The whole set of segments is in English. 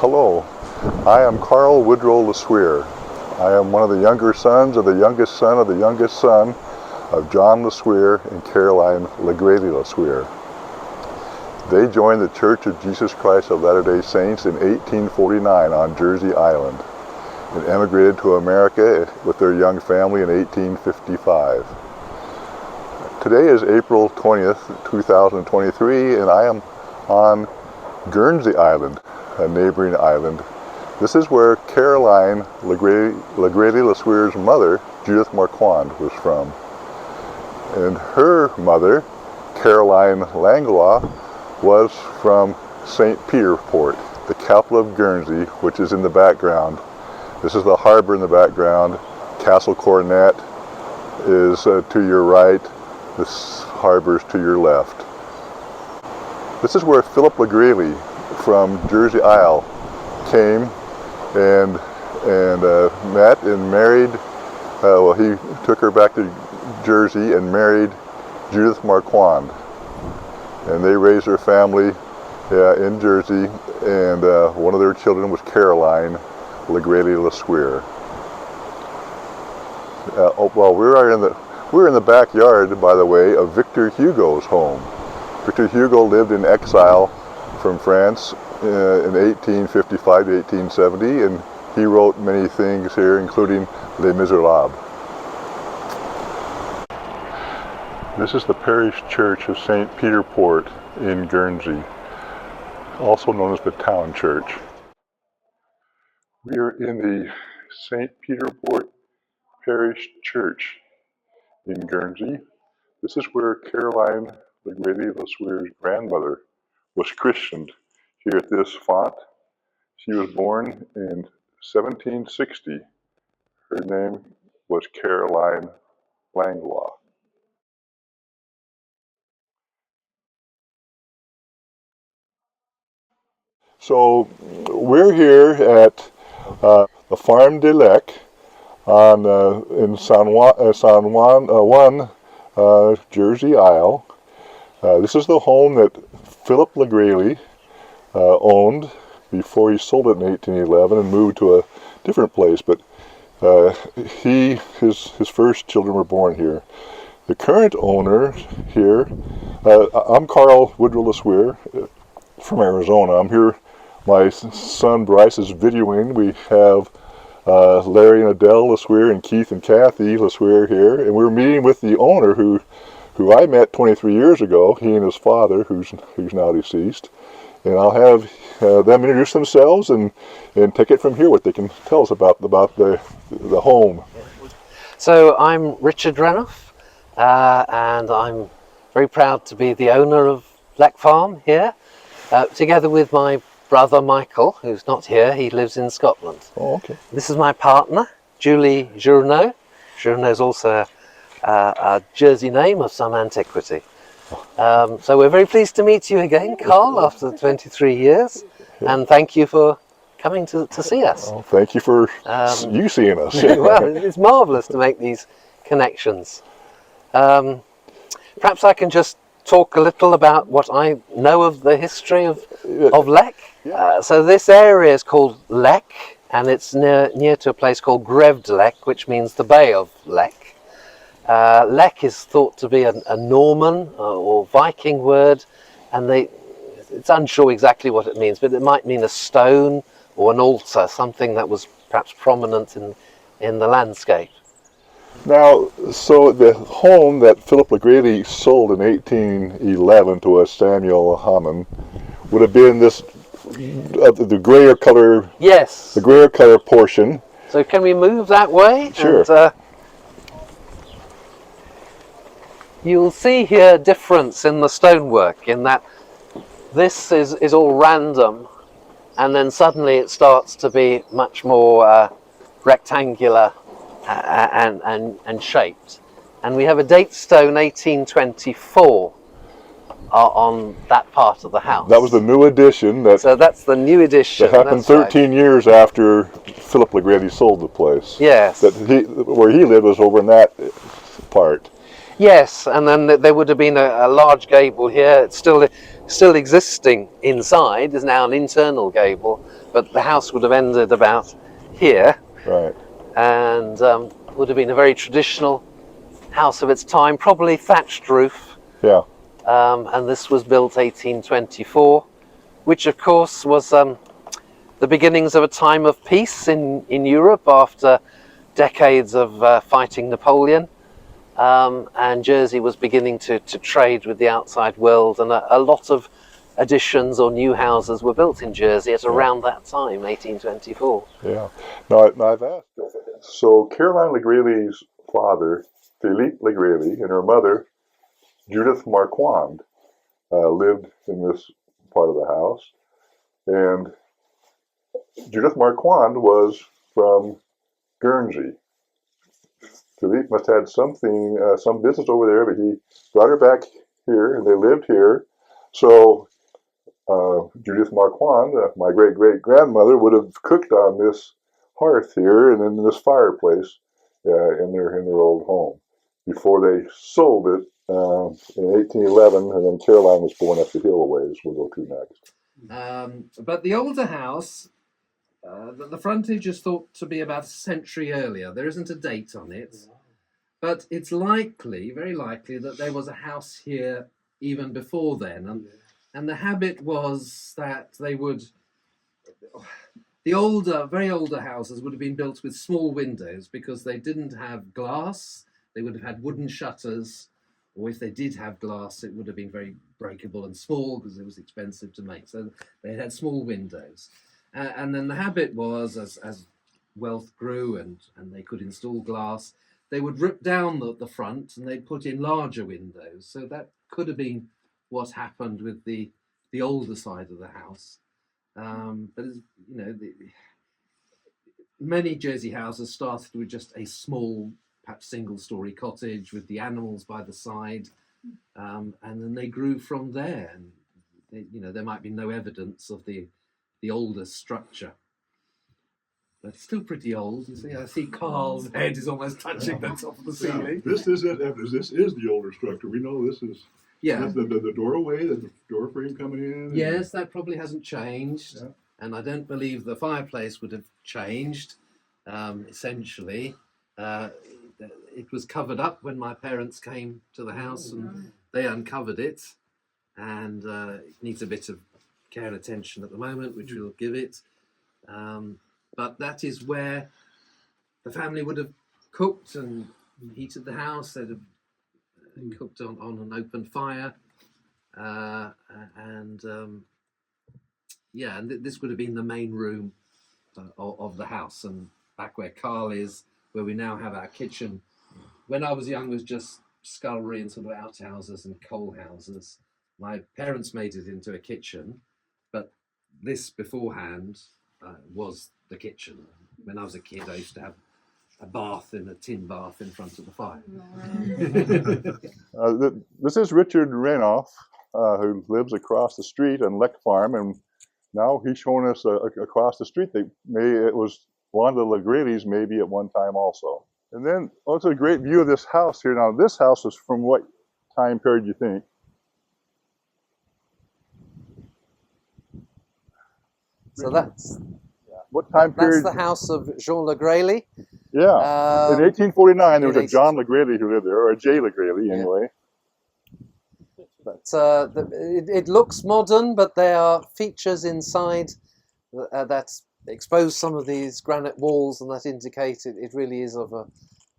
Hello, I am Carl Woodrow LeSueur. I am one of the younger sons of the youngest son of the youngest son of John LeSueur and Caroline LeSueur. They joined the Church of Jesus Christ of Latter-day Saints in 1849 on Jersey Island and emigrated to America with their young family in 1855. Today is April 20th, 2023, and I am on Guernsey Island, a neighboring island. This is where Caroline LeSueur's mother, Judith Marquand, was from. And her mother, Caroline Langlois, was from St. Peter Port, the capital of Guernsey, which is in the background. This is the harbor in the background. Castle Coronet is to your right. This harbor is to your left. This is where Philip LeGreely from Jersey Isle came and met and married. Well, he took her back to Jersey and married Judith Marquand, and they raised their family in Jersey. And one of their children was Caroline LeSueur. Well, we're in the backyard, by the way, of Victor Hugo's home. Victor Hugo lived in exile from France in 1855 to 1870, and he wrote many things here, including Les Miserables. This is the parish church of St. Peter Port in Guernsey, also known as the town church. We are in the St. Peter Port Parish Church in Guernsey. This is where Caroline LeSueur's grandmother was christened here at this font. She was born in 1760. Her name was Caroline Langlois. So we're here at the Farm de Lec in San Juan, Jersey Isle. This is the home that Philip LeGreely owned before he sold it in 1811 and moved to a different place. But his first children were born here. The current owner here, I'm Carl Woodrow LeSueur from Arizona. I'm here. My son Bryce is videoing. We have Larry and Adele LeSueur and Keith and Kathy LeSueur here, and we're meeting with the owner who I met 23 years ago. He and his father, who's now deceased. And I'll have them introduce themselves and take it from here, what they can tell us about the home. So I'm Richard Renoff, and I'm very proud to be the owner of Lec Farm here, together with my brother Michael, who's not here. He lives in Scotland. Oh, okay. This is my partner, Julie Journeau. Journeau is also a Jersey name of some antiquity. So we're very pleased to meet you again, Carl, after 23 years, and thank you for coming to see us. Oh, thank you for you seeing us. Well, it's marvellous to make these connections. Perhaps I can just talk a little about what I know of the history of Lec. So this area is called Lec, and it's near to a place called Greve de Lec, which means the Bay of Lec. Lec is thought to be a Norman or Viking word, and it's unsure exactly what it means, but it might mean a stone or an altar, something that was perhaps prominent in the landscape. Now, so the home that Philip LeGreely sold in 1811 to a Samuel Hammond would have been this, the grayer color. Yes. The grayer color portion. So can we move that way? Sure. And, you'll see here a difference in the stonework, in that this is all random, and then suddenly it starts to be much more rectangular and shaped. And we have a date stone 1824 on that part of the house. That was the new addition. So that's the new addition. That happened 13 years after Philip LeGreely sold the place. Yes. Where he lived was over in that part. Yes, and then there would have been a large gable here. It's still still existing inside is now an internal gable, but the house would have ended about here, Right. and would have been a very traditional house of its time, probably thatched roof. Yeah. And this was built 1824, which of course was the beginnings of a time of peace in Europe after decades of fighting Napoleon. And Jersey was beginning to trade with the outside world, and a lot of additions or new houses were built in Jersey at around that time, 1824. Yeah. Now I've asked. So Caroline LeGrely's father, Philippe LeGrely, and her mother, Judith Marquand, lived in this part of the house. And Judith Marquand was from Guernsey. Philippe must have had something, some business over there, but he brought her back here, and they lived here. So Judith Marquand, my great-great-grandmother, would have cooked on this hearth here and in this fireplace in their old home before they sold it in 1811, and then Caroline was born up the hill a ways. We'll go to next. But the older house, the frontage is thought to be about a century earlier. There isn't a date on it, but it's likely, very likely, that there was a house here even before then. And the habit was that they would, the older, very older houses would have been built with small windows because they didn't have glass. They would have had wooden shutters, or if they did have glass, it would have been very breakable and small because it was expensive to make. So they had small windows. And then the habit was, as wealth grew and they could install glass, they would rip down the front and they'd put in larger windows. So that could have been what happened with the older side of the house. But as, you know, many Jersey houses started with just a small, perhaps single-story cottage with the animals by the side, and then they grew from there. And there might be no evidence of the older structure. But it's still pretty old. You see, I see Carl's head is almost touching the top of the ceiling. This is evidence. This is the older structure. We know this is. Yeah. That's the doorway, the door frame coming in. Yes, that probably hasn't changed. Yeah. And I don't believe the fireplace would have changed, essentially. It was covered up when my parents came to the house and they uncovered it. And it needs a bit of care and attention at the moment, which we'll give it. But that is where the family would have cooked and heated the house. They'd have cooked on an open fire. And this would have been the main room of the house. And back where Carl is, where we now have our kitchen, when I was young, was just scullery and sort of outhouses and coal houses. My parents made it into a kitchen, but this beforehand was the kitchen. When I was a kid, I used to have a bath in a tin bath in front of the fire. This is Richard Renoff, who lives across the street on Leck Farm, and now he's showing us across the street. It was one of the LeGrelys maybe at one time also. And then also a great view of this house here. Now this house is from what time period do you think? So that's what time period? That's the house of Jean LeGrely. Yeah. In 1849, there was a John LeGrely who lived there, or a J. LeGrely anyway. But it looks modern, but there are features inside that expose some of these granite walls, and that indicate it really is of a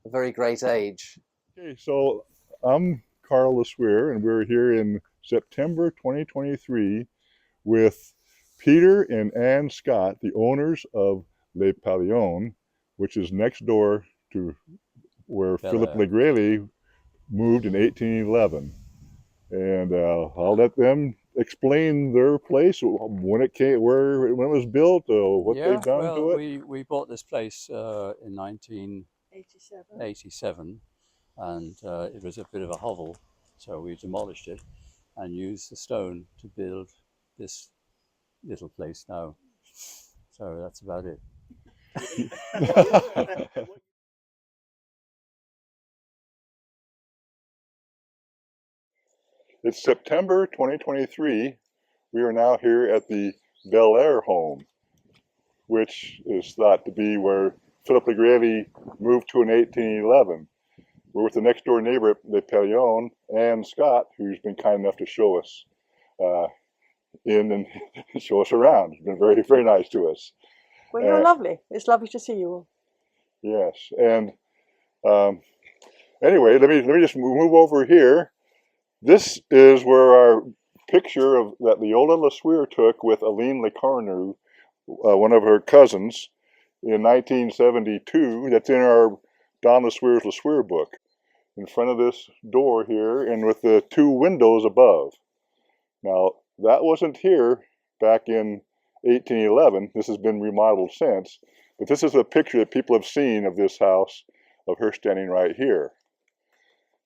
very great age. Okay, so I'm Carl LeSueur, and we're here in September 2023 with Peter and Anne Scott, the owners of Le Pavillon, which is next door to where Philip LeGrely moved in 1811. And I'll let them explain their place, when it came, when it was built, what they've done to it. We bought this place in 1987, and it was a bit of a hovel, so we demolished it and used the stone to build this little place now. So that's about it. It's September 2023. We are now here at the Bel Air home, which is thought to be where Philip LeGrady moved to in 1811. We're with the next door neighbor, the Pellion, Ann Scott, who's been kind enough to show us in and show us around. It's been very, very nice to us. Well, you're lovely. It's lovely to see you all. Yes, and anyway, let me just move over here. This is where our picture of that Leola LeSueur took with Aline Lecornu, one of her cousins, in 1972. That's in our Don LeSueur's LeSueur book, in front of this door here, and with the two windows above. Now, that wasn't here back in 1811. This has been remodeled since, but this is a picture that people have seen of this house, of her standing right here.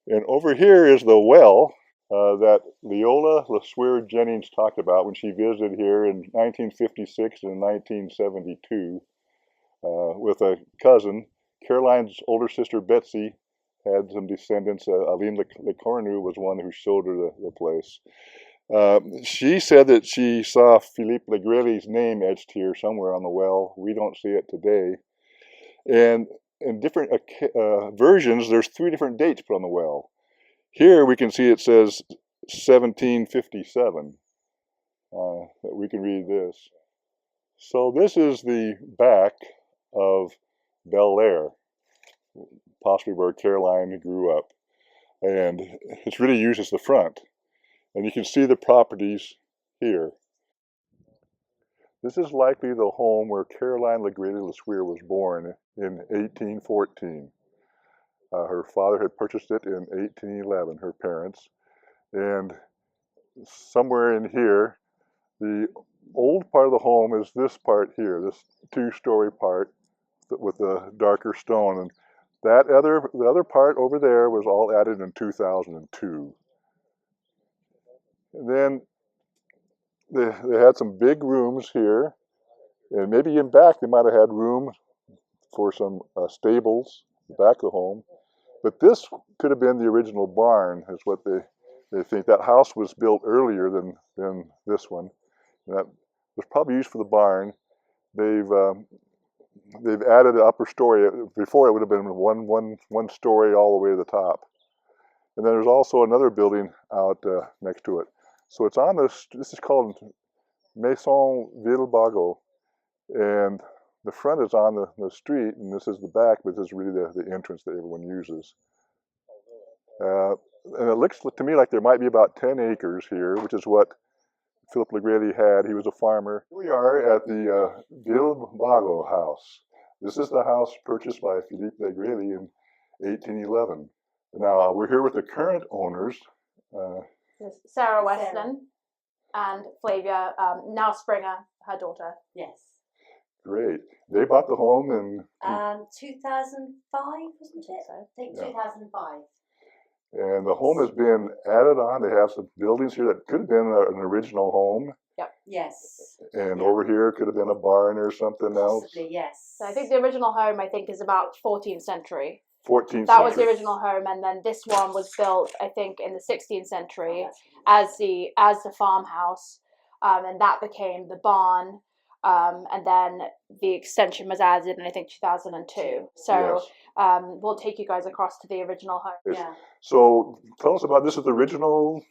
And over here is the well that Leola LeSueur Jennings talked about when she visited here in 1956 and 1972 with a cousin. Caroline's older sister Betsy had some descendants. Aline Lecornu was one who showed her the place. She said that she saw Philippe Legrevy's name etched here somewhere on the well. We don't see it today. And in different versions, there's 3 different dates put on the well. Here we can see it says 1757. We can read this. So this is the back of Bel Air, possibly where Caroline grew up. And it's really used as the front. And you can see the properties here. This is likely the home where Caroline LeGrady LeSueur was born in 1814. Her father had purchased it in 1811, her parents. And somewhere in here, the old part of the home is this part here, this 2-story part with the darker stone. And the other part over there was all added in 2002. And then they had some big rooms here, and maybe in back they might have had room for some stables in the back of the home. But this could have been the original barn, is what they think. That house was built earlier than this one. And that was probably used for the barn. They've added an upper story. Before it would have been one story all the way to the top. And then there's also another building out next to it. So it's on this is called Maison Villebago, and the front is on the street, and this is the back, but this is really the entrance that everyone uses. And it looks to me like there might be about 10 acres here, which is what Philip LeGrady had. He was a farmer. Here we are at the Villebago house. This is the house purchased by Philippe LeGrady in 1811. Now, we're here with the current owners. Sarah Weston and Flavia, now Springer, her daughter. Yes. Great. They bought the home in 2005, wasn't it? So. I think Yeah. 2005. And the home has been added on. They have some buildings here that could have been an original home. Yep. Yes. And over here could have been a barn or something else. Possibly, yes. So I think the original home, is about 14th century. 14th That was the century. original home, and then this one was built, I think, in the 16th century as the farmhouse, and that became the barn, and then the extension was added in I think 2002. So Yes. we'll take you guys across to the original home. Yes. Yeah. So tell us about this. Is the original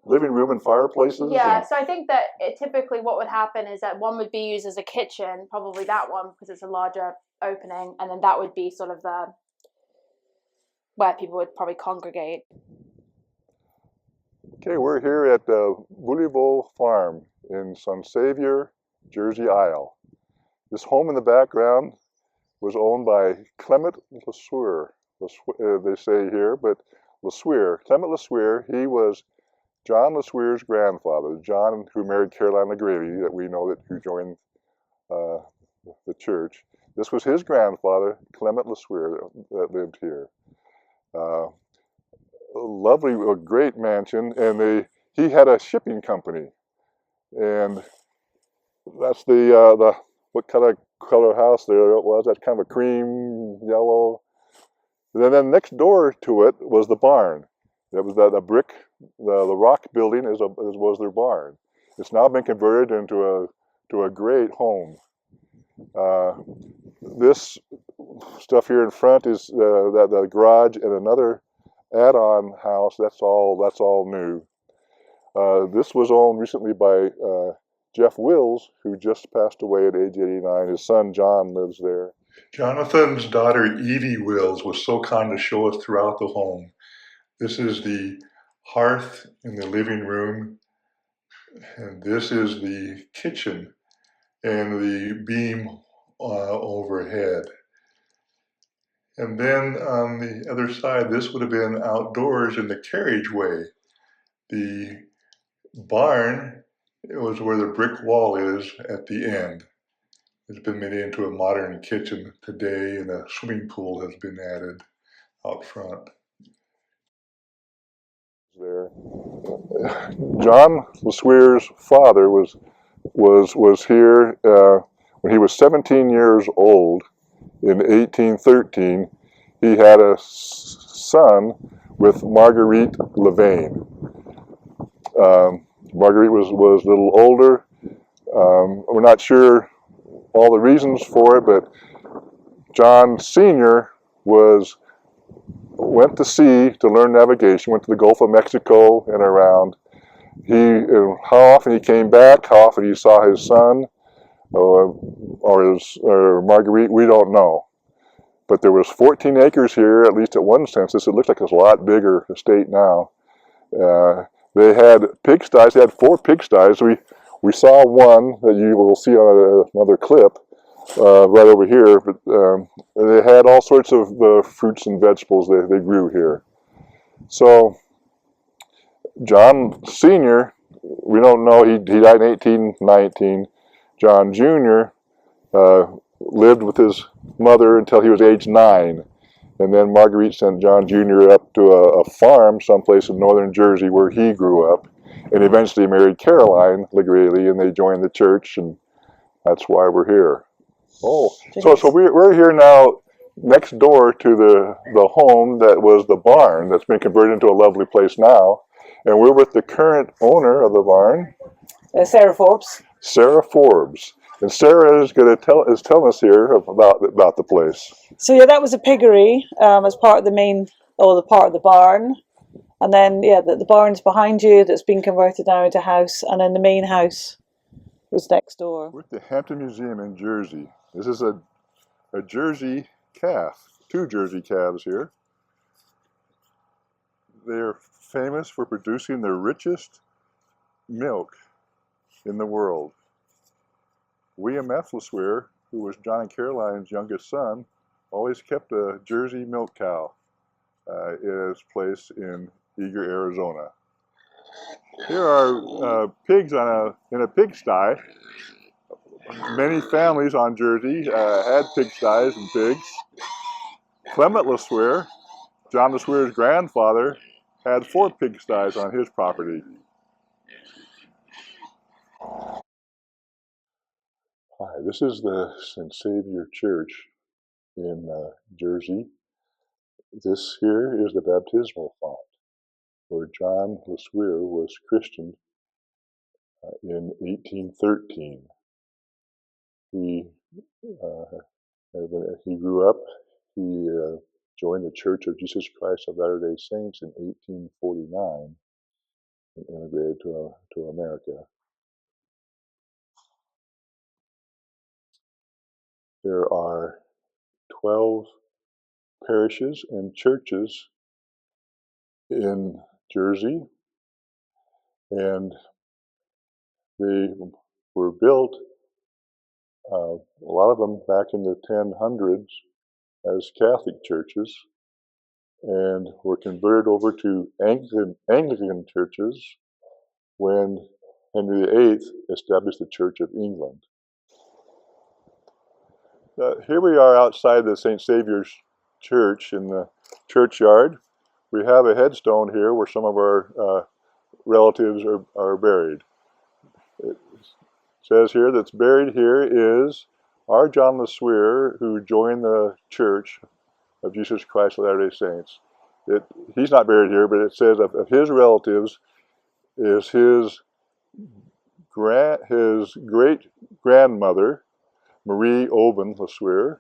living room and fireplaces? Yeah, and- so I think that typically what would happen is that one would be used as a kitchen, probably that one because it's a larger opening, and then that would be sort of where people would probably congregate. Okay, we're here at Bouleveau Farm in Sun Savior, Jersey Isle. This home in the background was owned by Clement LeSueur, they say here, but LeSueur, Clement LeSueur, he was John LeSueur's grandfather, John who married Caroline LeGrady, that we know that who joined the church. This was his grandfather, Clement LeSueur, that lived here. Lovely, a great mansion, and he had a shipping company, and that's the what kind of color house there it was. That's kind of a cream yellow. And then next door to it was the barn. That was the brick the rock building was their barn. It's now been converted into a great home. This stuff here in front is the garage and another add-on house. That's all new. This was owned recently by Jeff Wills, who just passed away at age 89. His son John lives there. Jonathan's daughter Edie Wills was so kind to show us throughout the home. This is the hearth in the living room, and this is the kitchen and the beam overhead. And then on the other side, this would have been outdoors in the carriageway. The barn, it was where the brick wall is at the end. It's been made into a modern kitchen today, and a swimming pool has been added out front. There, John LeSueur's father was here when he was 17 years old in 1813. He had a son with Marguerite Levain. Marguerite was a little older. We're not sure all the reasons for it, but John Sr. went to sea to learn navigation, went to the Gulf of Mexico and around. How often he came back, how often he saw his son or Marguerite, we don't know. But there was 14 acres here, at least at one census. It looks like it's a lot bigger estate now. They had pigsties. They had 4 pigsties. We saw one that you will see on another clip right over here. But they had all sorts of fruits and vegetables they grew here. So John Sr., we don't know. He died in 1819. John Jr. Lived with his mother until he was age 9. And then Marguerite sent John Jr. up to a farm someplace in northern Jersey where he grew up, and eventually married Caroline LeGrady, and they joined the church, and that's why we're here. Oh, so we're here now next door to the home that was the barn that's been converted into a lovely place now, and we're with the current owner of the barn, Sarah Forbes. Sarah Forbes. And Sarah is going to tell us here about the place. So yeah, that was a piggery as part of the main, or the part of the barn. And then, yeah, the barn's behind you that's been converted now into a house. And then the main house was next door. We're at the Hampton Museum in Jersey. This is a Jersey calf, 2 Jersey calves here. They're famous for producing the richest milk in the world. William F. LeSueur, who was John and Caroline's youngest son, always kept a Jersey milk cow in his place in Eager, Arizona. Here are pigs in a pigsty. Many families on Jersey had pigsties and pigs. Clement LeSueur, John LeSueur's grandfather, had 4 pigsties on his property. Hi, this is the St. Savior Church in Jersey. This here is the baptismal font where John LeSueur was christened in 1813. He grew up. He joined the Church of Jesus Christ of Latter-day Saints in 1849 and immigrated to America. There are 12 parishes and churches in Jersey, and they were built, a lot of them back in the 1000s, as Catholic churches, and were converted over to Anglican churches when Henry VIII established the Church of England. Here we are outside the St. Saviour's Church in the churchyard. We have a headstone here where some of our relatives are buried. It says here that's buried here is our John LeSueur, who joined the Church of Jesus Christ of Latter-day Saints. He's not buried here, but it says of his relatives is his great grandmother, Marie Aubin LeSueur,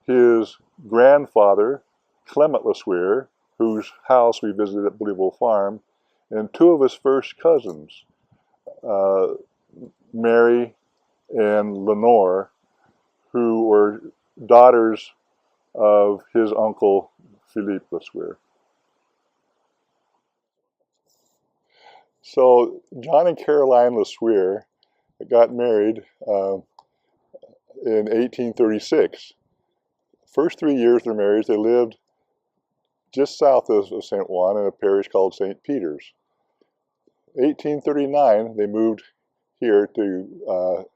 his grandfather, Clement LeSueur, whose house we visited at Believable Farm, and two of his first cousins, uh, Mary and Lenore, who were daughters of his uncle, Philippe LeSueur. So John and Caroline LeSueur got married in 1836. First 3 years of their marriage, they lived just south of St. Juan in a parish called St. Peter's. 1839, they moved here to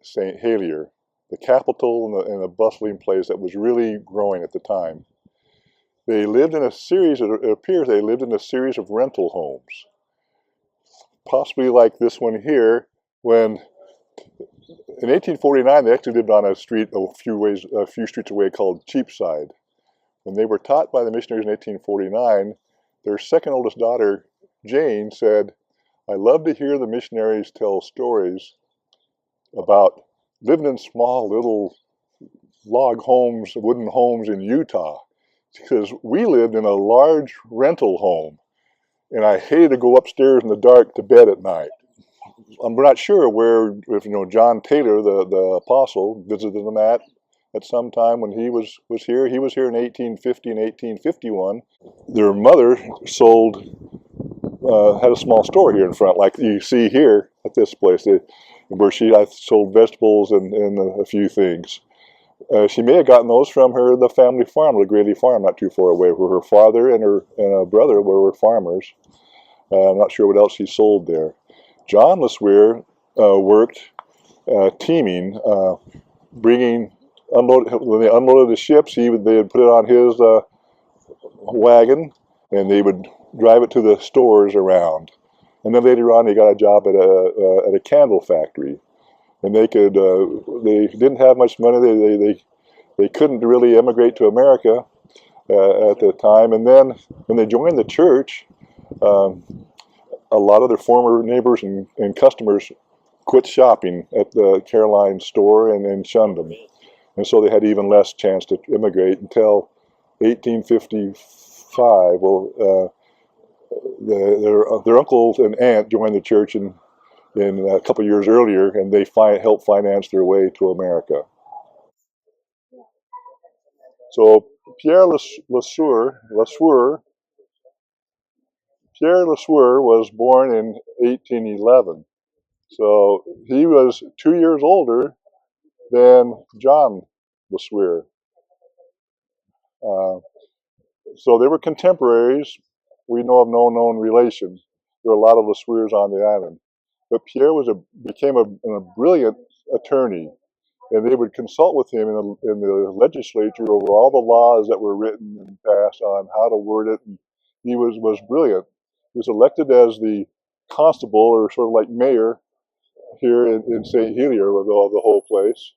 St. Helier, the capital and a bustling place that was really growing at the time. They lived in a series, it appears they lived in a series of rental homes, possibly like this one here, when in 1849 they actually lived on a street a few streets away called Cheapside. When they were taught by the missionaries in 1849, their second oldest daughter, Jane, said, "I love to hear the missionaries tell stories about living in small little log homes, wooden homes in Utah, because we lived in a large rental home, and I hated to go upstairs in the dark to bed at night." I'm not sure if John Taylor, the apostle, visited them at some time when he was here. He was here in 1850 and 1851. Their mother had a small store here in front, like you see here at this place, where she sold vegetables and a few things. She may have gotten those from the family farm, the Grady farm, not too far away, where her father and her brother were farmers. I'm not sure what else she sold there. John LeSueur worked teaming, when they unloaded the ships, they would put it on his wagon, and they would drive it to the stores around. And then later on, he got a job at a candle factory, and they didn't have much money. They couldn't really emigrate to America at the time. And then when they joined the church, a lot of their former neighbors and customers quit shopping at the Caroline store and shunned them. And so they had even less chance to immigrate until 1855. Well, their uncle and aunt joined the church in a couple of years earlier, and they helped finance their way to America. So Pierre LeSueur was born in 1811. So he was 2 years older than John LeSueur. So they were contemporaries. We know of no known relation. There are a lot of LeSueurs on the island. But Pierre became a brilliant attorney, and they would consult with him in the legislature over all the laws that were written and passed on how to word it. And he was brilliant. He was elected as the constable, or sort of like mayor, here in St. Helier, with the whole place.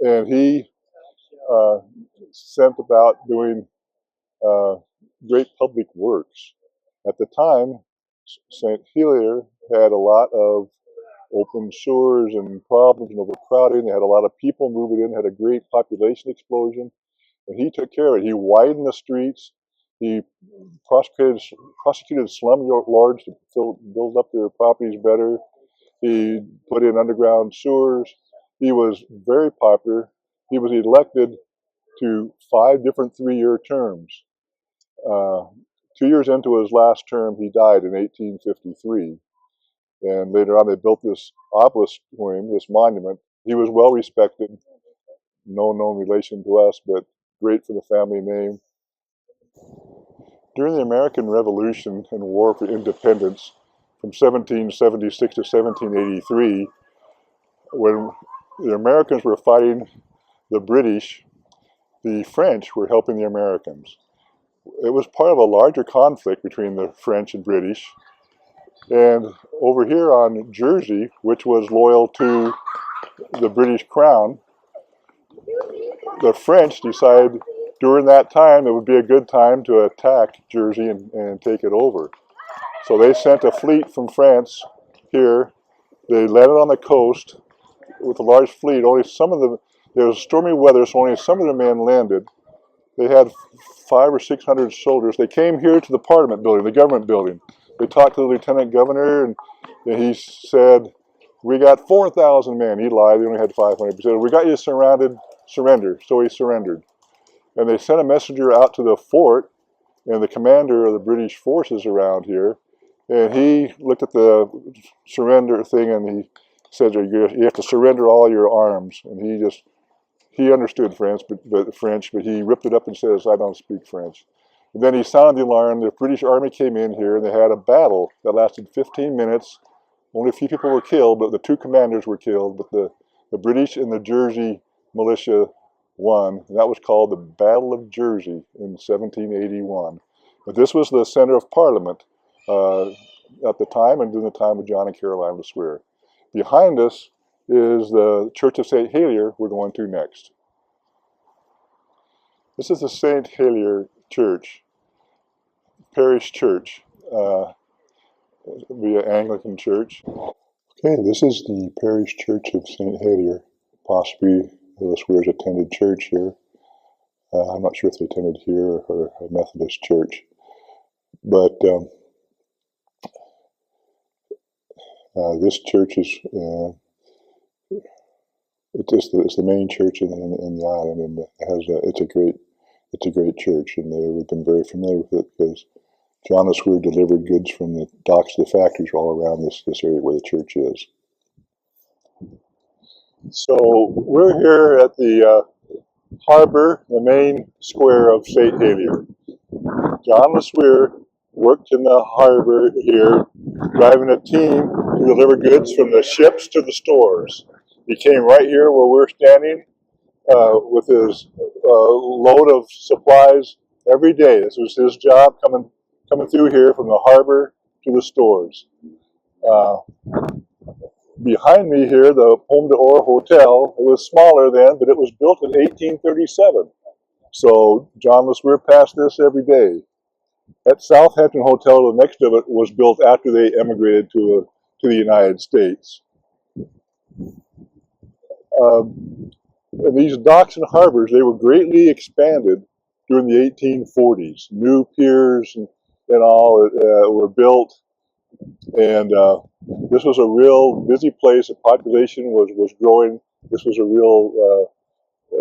And he sent about doing great public works. At the time, St. Helier had a lot of open sewers and problems and overcrowding. They had a lot of people moving in, had a great population explosion, and he took care of it. He widened the streets. He prosecuted slumlords to build up their properties better. He put in underground sewers. He was very popular. He was elected to 5 different 3-year terms. 2 years into his last term, he died in 1853. And later on, they built this obelisk to him, this monument. He was well respected, no known relation to us, but great for the family name. During the American Revolution and War for Independence, from 1776 to 1783, when the Americans were fighting the British, the French were helping the Americans. It was part of a larger conflict between the French and British. And over here on Jersey, which was loyal to the British Crown, the French decided during that time, it would be a good time to attack Jersey and take it over. So they sent a fleet from France here. They landed on the coast with a large fleet. Only some of them, there was stormy weather, so only some of the men landed. They had 500 or 600 soldiers. They came here to the Parliament building, the government building. They talked to the lieutenant governor, and he said, "We got 4,000 men." He lied, they only had 500. He said, "We got you surrounded, surrender." So he surrendered. And they sent a messenger out to the fort, and the commander of the British forces around here, and he looked at the surrender thing, and he said, "You have to surrender all your arms." And he understood French, but he ripped it up and says, "I don't speak French." And then he sounded the alarm. The British Army came in here, and they had a battle that lasted 15 minutes. Only a few people were killed, but the two commanders were killed. But the British and the Jersey militia won, and that was called the Battle of Jersey in 1781. But this was the center of Parliament at the time, and during the time of John and Caroline LeSueur. Behind us is the Church of St. Helier we're going to next. This is the St. Helier Church, parish church, the Anglican church. Okay, this is the parish church of St. Helier, possibly the LeSueurs attended church here. I'm not sure if they attended here or a Methodist church, but this church is it's the main church in the island, and it's a great church, and we've been very familiar with it because John LeSueur delivered goods from the docks to the factories all around this area where the church is. So we're here at the harbor, the main square of St. Helier. John LeSueur worked in the harbor here, driving a team to deliver goods from the ships to the stores. He came right here where we're standing with his load of supplies every day. This was his job coming through here from the harbor to the stores. Behind me here, the Pomme d'Or Hotel, it was smaller then, but it was built in 1837. So John LeSueur passed this every day. That Southampton Hotel, the next of it, was built after they emigrated to the United States. And these docks and harbors, they were greatly expanded during the 1840s. New piers and all were built, and this was a real busy place. The population was growing. This was a real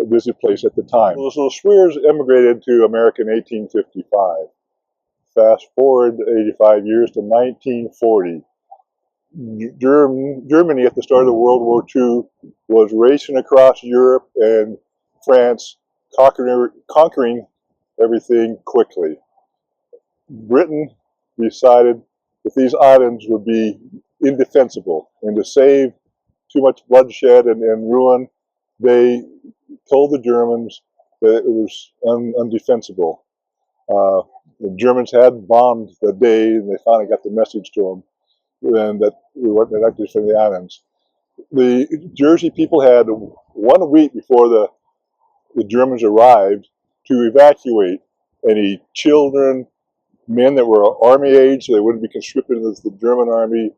busy place at the time. So the LeSueurs emigrated to America in 1855. Fast forward 85 years to 1940. Germany at the start of World War II was racing across Europe and France, conquering everything quickly. Britain decided that these islands would be indefensible, and to save too much bloodshed and ruin, they told the Germans that it was undefensible. The Germans had bombed the day, and they finally got the message to them, and that we weren't elected from the islands. The Jersey people had 1 week before the Germans arrived to evacuate any children, men that were army age, so they wouldn't be conscripted into the German army.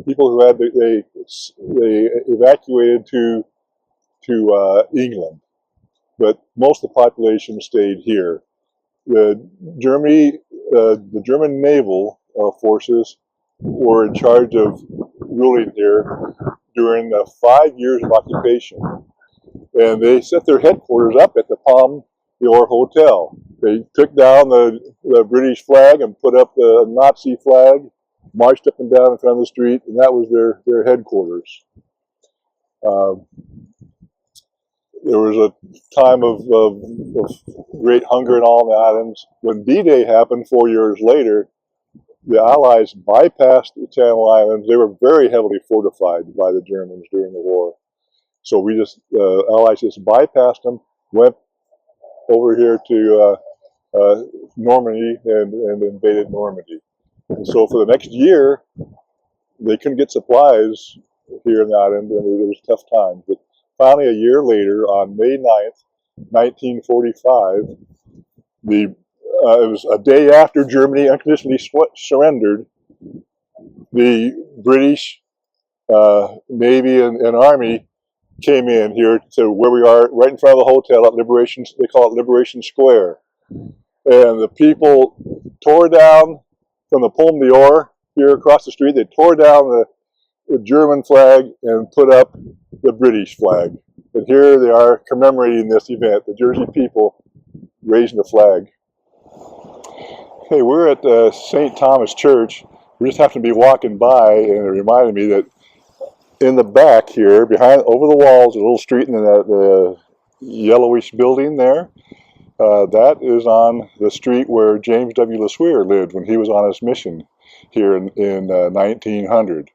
People who had they evacuated to England, but most of the population stayed here. The German naval forces were in charge of ruling here during the 5 years of occupation, and they set their headquarters up at the Pomme d'Or Hotel. They took down the British flag and put up the Nazi flag, marched up and down in front of the street, and that was their headquarters. There was a time of great hunger in all the islands. When D-Day happened 4 years later, the Allies bypassed the Channel Islands. They were very heavily fortified by the Germans during the war. So Allies just bypassed them, went over here to Normandy and invaded Normandy. And so for the next year, they couldn't get supplies here in the island, and it was tough times. But finally, a year later, on May 9th, 1945. It was a day after Germany unconditionally surrendered. The British Navy and Army came in here to where we are, right in front of the hotel at Liberation. They call it Liberation Square, and the people tore down from the Pont d'Or here across the street. They tore down the German flag and put up the British flag. And here they are commemorating this event. The Jersey people raising the flag. Hey, we're at St. Thomas Church. We just happened to be walking by, and it reminded me that in the back here, behind over the walls, a little street in the yellowish building there. That is on the street where James W. LeSueur lived when he was on his mission here in 1900.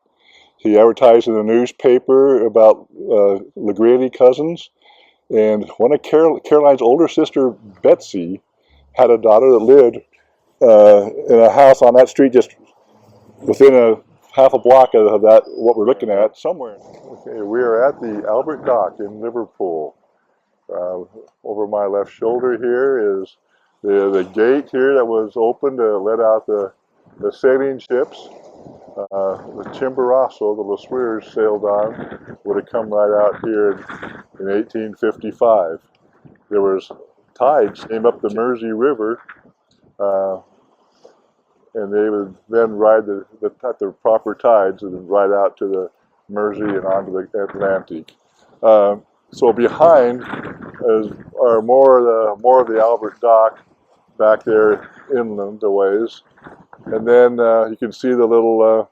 He advertised in the newspaper about LeGrady cousins, and one of Caroline's older sister, Betsy, had a daughter that lived in a house on that street just within a half a block of that, what we're looking at somewhere. Okay, we are at the Albert Dock in Liverpool. Over my left shoulder here is the gate here that was open to let out the sailing ships. The Chimborazo, the LeSueurs sailed on, would have come right out here in 1855. There was tides came up the Mersey River, and they would then ride at the proper tides and ride out to the Mersey and onto the Atlantic. So behind are more of the Albert Dock back there inland a ways, and then you can see the little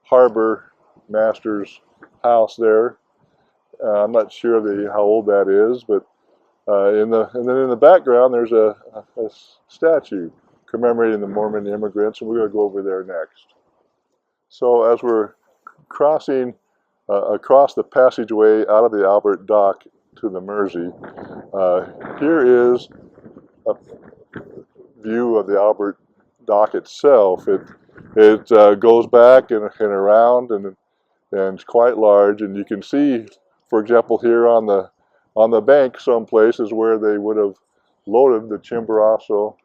harbor master's house there. I'm not sure how old that is, but and then in the background there's a statue commemorating the Mormon immigrants, and we're going to go over there next. So as we're crossing across the passageway out of the Albert Dock to the Mersey, here is a view of the Albert Dock itself. It goes back and around, and it's quite large, and you can see, for example, here on the bank some places where they would have loaded the Chimborazo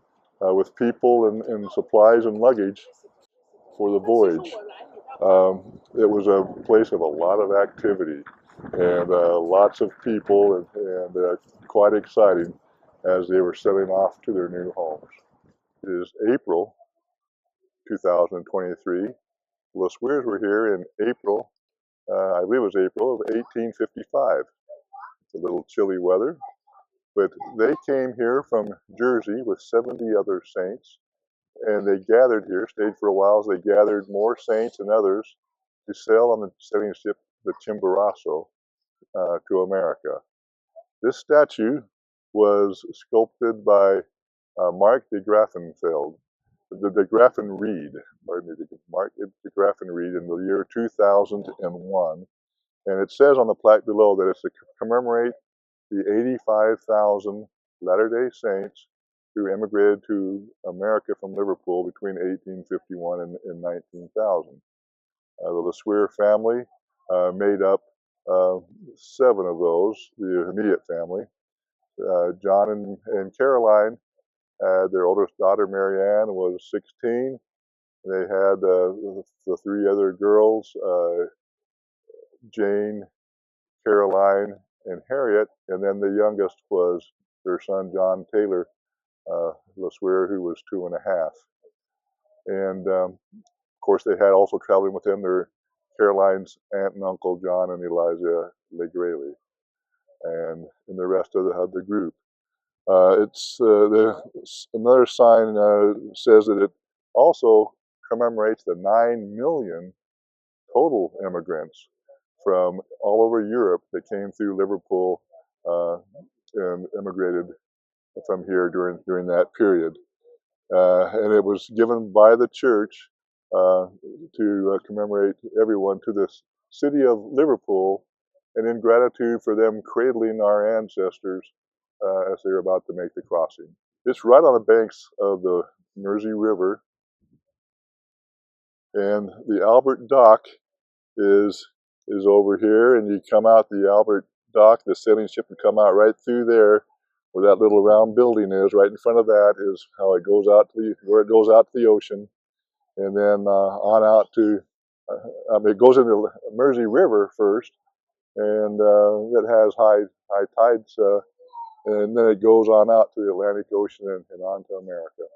with people and supplies and luggage for the voyage. It was a place of a lot of activity and lots of people, and quite exciting as they were setting off to their new homes. It is April 2023. LeSueurs were here in April, I believe it was April of 1855. It's a little chilly weather, but they came here from Jersey with 70 other saints, and they gathered here, stayed for a while as they gathered more saints and others to sail on the sailing ship, the Chimborazo, to America. This statue was sculpted by Mark de Graffenfeld, de Graffenried, pardon me, Mark de Graffenried in the year 2001. And it says on the plaque below that it's to commemorate the 85,000 Latter-day Saints who immigrated to America from Liverpool between 1851 and 19,000. The LeSueur family made up 7 of those, the immediate family. John and Caroline had their oldest daughter, Marianne, was 16. They had the 3 other girls, Jane, Caroline, and Harriet, and then the youngest was their son, John Taylor LeSueur, who was 2.5. And of course, they had also traveling with them their Caroline's aunt and uncle, John and Eliza LeGrady, and the rest of the group. Another sign says that it also commemorates the 9 million total immigrants from all over Europe that came through Liverpool and immigrated from here during that period. And it was given by the church to commemorate everyone to the city of Liverpool, and in gratitude for them cradling our ancestors as they were about to make the crossing. It's right on the banks of the Mersey River, and the Albert Dock is over here, and you come out the Albert dock, the sailing ship would come out right through there, where that little round building is. Right in front of that is how it goes out to where it goes out to the ocean, and then on out to. It goes into the Mersey River first, and it has high tides, and then it goes on out to the Atlantic Ocean and on to America.